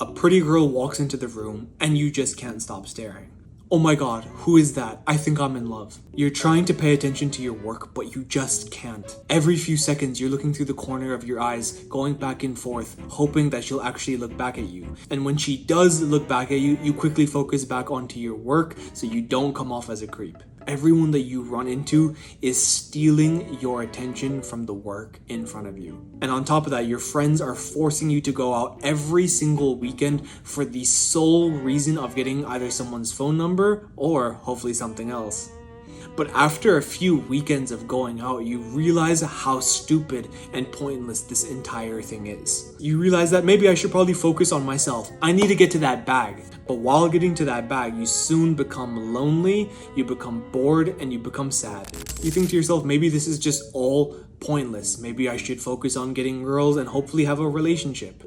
A pretty girl walks into the room and you just can't stop staring. Oh my god, who is that? I think I'm in love. You're trying to pay attention to your work, but you just can't. Every few seconds, you're looking through the corner of your eyes, going back and forth, hoping that she'll actually look back at you. And when she does look back at you, you quickly focus back onto your work so you don't come off as a creep. Everyone that you run into is stealing your attention from the work in front of you. And on top of that, your friends are forcing you to go out every single weekend for the sole reason of getting either someone's phone number or hopefully something else. But after a few weekends of going out, you realize how stupid and pointless this entire thing is. You realize that maybe I should probably focus on myself. I need to get to that bag. But while getting to that bag, you soon become lonely, you become bored, and you become sad. You think to yourself, maybe this is just all pointless. Maybe I should focus on getting girls and hopefully have a relationship.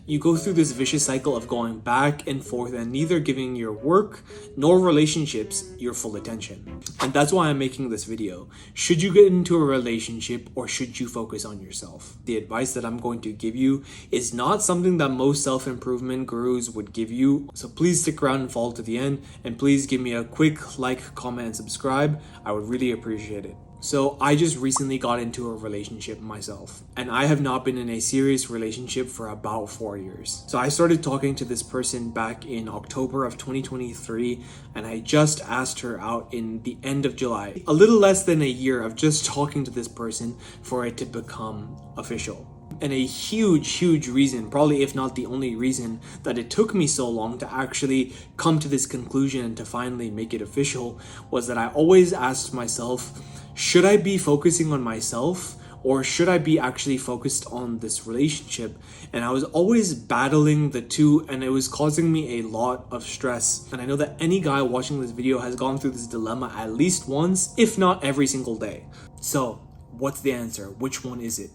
You go through this vicious cycle of going back and forth and neither giving your work nor relationships your full attention. And that's why I'm making this video. Should you get into a relationship or should you focus on yourself? The advice that I'm going to give you is not something that most self-improvement gurus would give you. So please stick around and follow to the end, and please give me a quick like, comment, and subscribe. I would really appreciate it. So I just recently got into a relationship myself, and I have not been in a serious relationship for about 4 years. So I started talking to this person back in October of 2023, and I just asked her out in the end of July. A little less than a year of just talking to this person for it to become official. And a huge reason, probably if not the only reason, that it took me so long to actually come to this conclusion and to finally make it official was that I always asked myself, should I be focusing on myself or should I be actually focused on this relationship? And I was always battling the two, and it was causing me a lot of stress. And I know that any guy watching this video has gone through this dilemma at least once, if not every single day. So what's the answer? Which one is it?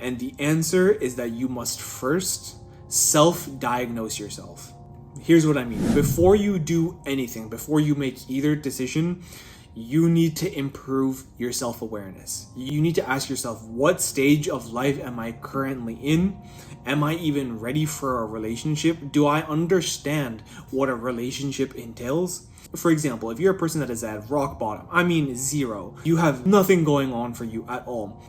And the answer is that you must first self-diagnose yourself. Here's what I mean. Before you do anything, before you make either decision, you need to improve your self-awareness. You need to ask yourself, what stage of life am I currently in? Am I even ready for a relationship? Do I understand what a relationship entails? For example, if you're a person that is at rock bottom, I mean zero, you have nothing going on for you at all,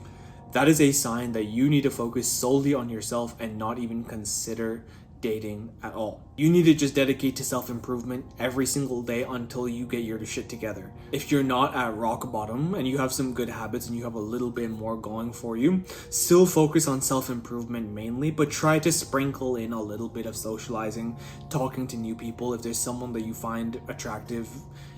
that is a sign that you need to focus solely on yourself and not even consider dating at all. You need to just dedicate to self-improvement every single day until you get your shit together. If you're not at rock bottom and you have some good habits and you have a little bit more going for you, still focus on self-improvement mainly, but try to sprinkle in a little bit of socializing, talking to new people. If there's someone that you find attractive,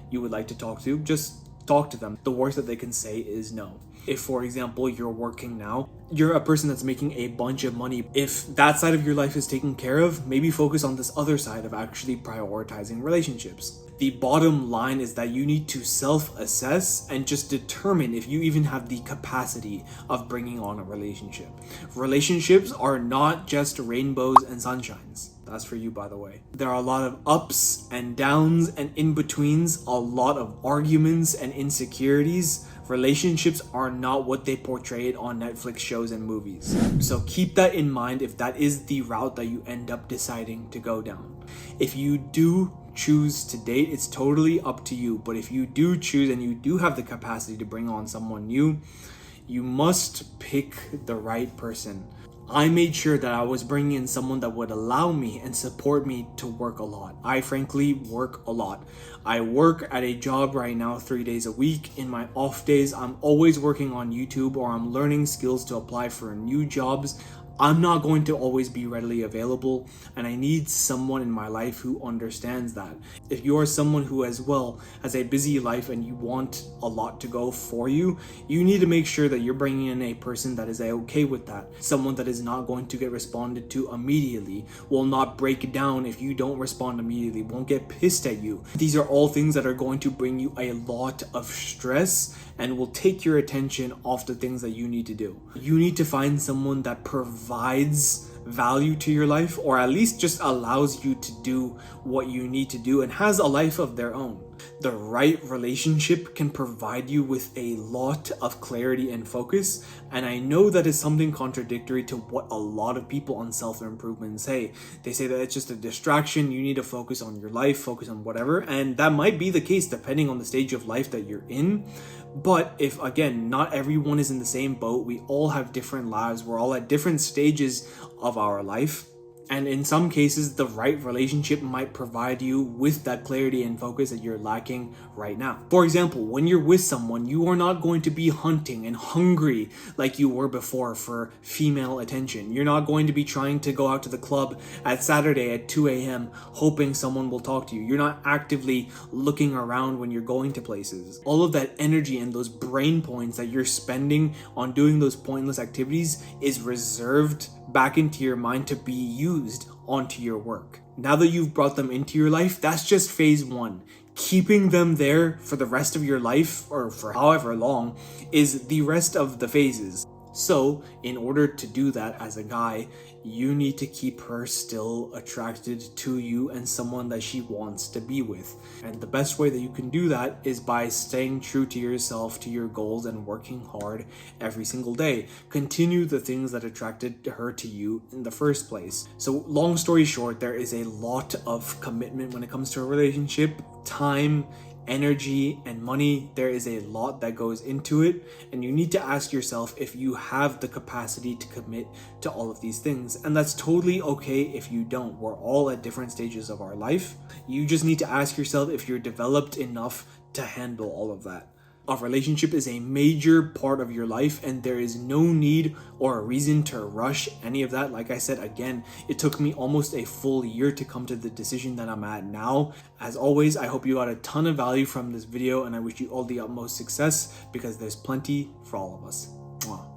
you would like to talk to, just talk to them. The worst that they can say is no. If, for example, you're working now, you're a person that's making a bunch of money. If that side of your life is taken care of, maybe focus on this other side of actually prioritizing relationships. The bottom line is that you need to self-assess and just determine if you even have the capacity of bringing on a relationship. Relationships are not just rainbows and sunshines. That's for you, by the way. There are a lot of ups and downs and in-betweens, a lot of arguments and insecurities. Relationships are not what they portray on Netflix shows and movies. So keep that in mind if that is the route that you end up deciding to go down. If you do choose to date, it's totally up to you. But if you do choose and you do have the capacity to bring on someone new, you must pick the right person. I made sure that I was bringing in someone that would allow me and support me to work a lot. I frankly work a lot. I work at a job right now 3 days a week. In my off days, I'm always working on YouTube or I'm learning skills to apply for new jobs. I'm not going to always be readily available, and I need someone in my life who understands that. If you are someone who as well has a busy life and you want a lot to go for you, you need to make sure that you're bringing in a person that is okay with that. Someone that is not going to get responded to immediately, will not break down if you don't respond immediately, won't get pissed at you. These are all things that are going to bring you a lot of stress and will take your attention off the things that you need to do. You need to find someone that provides value to your life, or at least just allows you to do what you need to do and has a life of their own. The right relationship can provide you with a lot of clarity and focus, and I know that is something contradictory to what a lot of people on self-improvement say. They say that it's just a distraction, you need to focus on your life, focus on whatever, and that might be the case depending on the stage of life that you're in. But if, again, not everyone is in the same boat, we all have different lives, we're all at different stages of our life. And in some cases, the right relationship might provide you with that clarity and focus that you're lacking right now. For example, when you're with someone, you are not going to be hunting and hungry like you were before for female attention. You're not going to be trying to go out to the club at Saturday at 2 a.m. hoping someone will talk to you. You're not actively looking around when you're going to places. All of that energy and those brain points that you're spending on doing those pointless activities is reserved back into your mind to be used onto your work. Now that you've brought them into your life, that's just phase one. Keeping them there for the rest of your life, or for however long, is the rest of the phases. So, in order to do that as a guy, you need to keep her still attracted to you and someone that she wants to be with. And the best way that you can do that is by staying true to yourself, to your goals, and working hard every single day. Continue the things that attracted her to you in the first place. So, long story short, there is a lot of commitment when it comes to a relationship. Time, energy, and money. There is a lot that goes into it, and you need to ask yourself if you have the capacity to commit to all of these things. And that's totally okay if you don't. We're all at different stages of our life. You just need to ask yourself if you're developed enough to handle all of that. A relationship is a major part of your life, and there is no need or a reason to rush any of that. Like I said, again, it took me almost a full year to come to the decision that I'm at now. As always, I hope you got a ton of value from this video, and I wish you all the utmost success because there's plenty for all of us. Mwah.